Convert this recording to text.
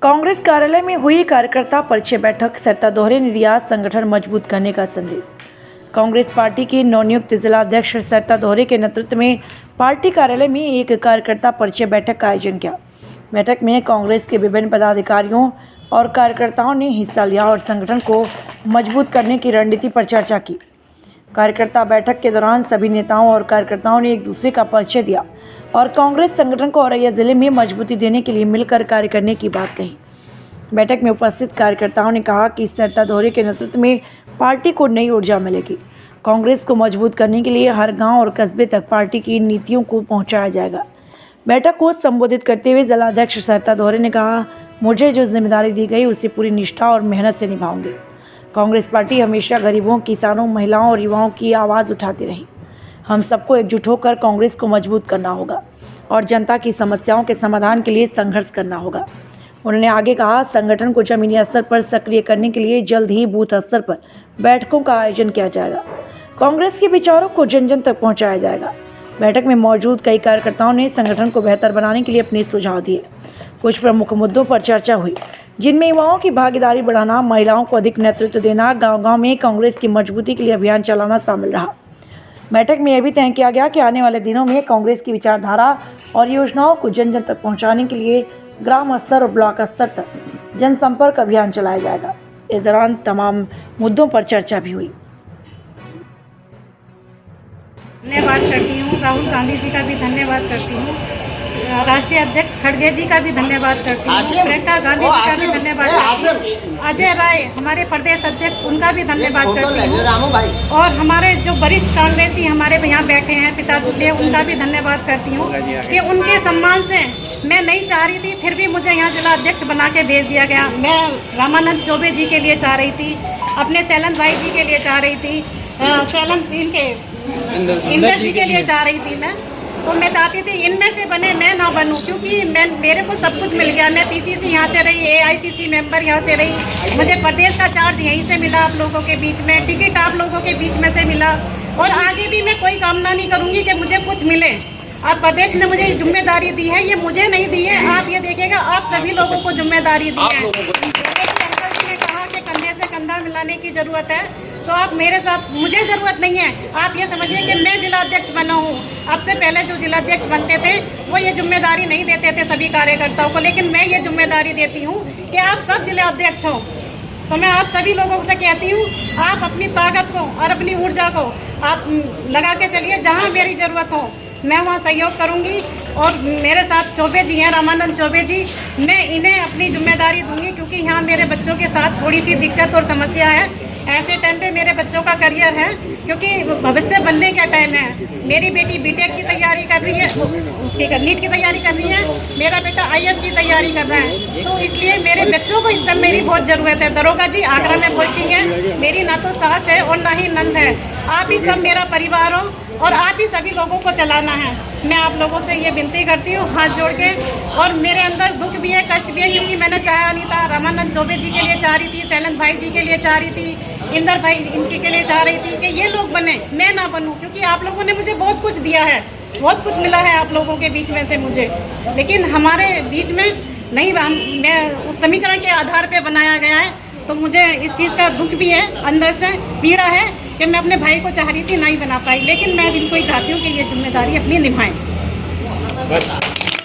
कांग्रेस कार्यालय में हुई कार्यकर्ता परिचय बैठक, सरिता दोहरे ने दिया संगठन मजबूत करने का संदेश। कांग्रेस पार्टी की नवनियुक्त जिला अध्यक्ष सरिता दोहरे के नेतृत्व में पार्टी कार्यालय में एक कार्यकर्ता परिचय बैठक का आयोजन किया। बैठक में कांग्रेस के विभिन्न पदाधिकारियों और कार्यकर्ताओं ने हिस्सा लिया और संगठन को मजबूत करने की रणनीति पर चर्चा की। कार्यकर्ता बैठक के दौरान सभी नेताओं और कार्यकर्ताओं ने एक दूसरे का परिचय दिया और कांग्रेस संगठन को औरैया जिले में मजबूती देने के लिए मिलकर कार्य करने की बात कही। बैठक में उपस्थित कार्यकर्ताओं ने कहा कि सरिता दोहरे के नेतृत्व में पार्टी को नई ऊर्जा मिलेगी। कांग्रेस को मजबूत करने के लिए हर गांव और कस्बे तक पार्टी की नीतियों को पहुंचाया जाएगा। बैठक को संबोधित करते हुए जिलाध्यक्ष सरिता दोहरे ने कहा, मुझे जो जिम्मेदारी दी गई उसे पूरी निष्ठा और मेहनत से निभाऊंगी। कांग्रेस पार्टी हमेशा गरीबों, किसानों, महिलाओं और युवाओं की आवाज़ उठाती रही। हम सबको एकजुट होकर कांग्रेस को मजबूत करना होगा और जनता की समस्याओं के समाधान के लिए संघर्ष करना होगा। उन्होंने आगे कहा, संगठन को जमीनी स्तर पर सक्रिय करने के लिए जल्द ही बूथ स्तर पर बैठकों का आयोजन किया जाएगा। कांग्रेस के विचारों को जन जन तक पहुंचाया जाएगा। बैठक में मौजूद कई कार्यकर्ताओं ने संगठन को बेहतर बनाने के लिए अपने सुझाव दिए। कुछ प्रमुख मुद्दों पर चर्चा हुई, जिनमें युवाओं की भागीदारी बढ़ाना, महिलाओं को अधिक नेतृत्व देना, गांव-गांव में कांग्रेस की मजबूती के लिए अभियान चलाना शामिल रहा। बैठक में यह भी तय किया गया कि आने वाले दिनों में कांग्रेस की विचारधारा और योजनाओं को जन जन तक पहुंचाने के लिए ग्राम स्तर और ब्लॉक स्तर तक जनसंपर्क अभियान चलाया जाएगा। इस दौरान तमाम मुद्दों पर चर्चा भी हुई। धन्यवाद करती हूँ, राहुल गांधी जी का भी धन्यवाद करती हूँ, राष्ट्रीय अध्यक्ष खड़गे जी का भी धन्यवाद करती हूँ, प्रियंका गांधी जी का भी धन्यवाद करती हूँ, अजय राय हमारे प्रदेश अध्यक्ष उनका भी धन्यवाद करती हूँ, और हमारे जो वरिष्ठ कांग्रेसी हमारे यहाँ बैठे हैं पिता पुतले, उनका भी धन्यवाद करती हूँ कि उनके सम्मान से मैं नहीं चाह रही थी, फिर भी मुझे यहाँ जिला अध्यक्ष बना के भेज दिया गया। मैं रामानंद चौबे जी के लिए चाह रही थी, अपने सैलन भाई जी के लिए चाह रही थी, सैलन इनके इंदर जी के लिए चाह रही थी तो मैं चाहती थी इनमें से बने, मैं ना बनूं, क्योंकि मेरे को सब कुछ मिल गया। मैं पीसीसी यहाँ से रही, एआईसीसी मेंबर यहाँ से रही, मुझे प्रदेश का चार्ज यहीं से मिला, आप लोगों के बीच में टिकट आप लोगों के बीच में से मिला, और आगे भी मैं कोई कामना नहीं करूँगी कि मुझे कुछ मिले। आप प्रदेश ने मुझे जिम्मेदारी दी है, ये मुझे नहीं दी है, आप ये देखिएगा, आप सभी लोगों को जिम्मेदारी दी है। अंकल जी ने कहा कि कंधे से कंधा मिलाने की ज़रूरत है, तो आप मेरे साथ, मुझे ज़रूरत नहीं है। आप ये समझिए कि मैं जिलाध्यक्ष बना हूँ, आपसे पहले जो जिलाध्यक्ष बनते थे वो ये जिम्मेदारी नहीं देते थे सभी कार्यकर्ताओं को, लेकिन मैं ये जिम्मेदारी देती हूँ कि आप सब जिलाध्यक्ष हो। तो मैं आप सभी लोगों से कहती हूँ, आप अपनी ताकत को और अपनी ऊर्जा को आप लगा के चलिए, जहाँ मेरी ज़रूरत हो मैं वहाँ सहयोग करूँगी। और मेरे साथ चौबे जी हैं, रामानंद चौबे जी, मैं इन्हें अपनी जिम्मेदारी दूंगी, क्योंकि यहाँ मेरे बच्चों के साथ थोड़ी सी दिक्कत और समस्या है। ऐसे टाइम पे मेरे बच्चों का करियर है, क्योंकि भविष्य बनने का टाइम है। मेरी बेटी बीटेक की तैयारी कर रही है, उसकी नीट की तैयारी कर रही है, मेरा बेटा आईएएस की तैयारी कर रहा है, तो इसलिए मेरे बच्चों को इस टाइम मेरी बहुत ज़रूरत है। दरोगा जी आगरा में पोस्टिंग है, मेरी ना तो सास है और ना ही नंद है, आप ही सब मेरा परिवार हो और आप ही सभी लोगों को चलाना है। मैं आप लोगों से ये विनती करती हूँ हाथ जोड़ के, और मेरे अंदर दुख भी है, कष्ट भी है, क्योंकि मैंने चाहा नहीं था। रामानंद चौबे जी के लिए चाह रही थी, सैलन भाई जी के लिए चाह रही थी, इंदर भाई इनके के लिए चाह रही थी कि ये लोग बने, मैं ना बनूं, क्योंकि आप लोगों ने मुझे बहुत कुछ दिया है, बहुत कुछ मिला है आप लोगों के बीच में से मुझे, लेकिन हमारे बीच में नहीं, मैं उस समीकरण के आधार पे बनाया गया है। तो मुझे इस चीज़ का दुख भी है, अंदर से पीड़ा है कि मैं अपने भाई को चाह रही थी, नहीं बना पाई, लेकिन मैं इनको ही चाहती हूँ कि ये जिम्मेदारी अपनी निभाएं।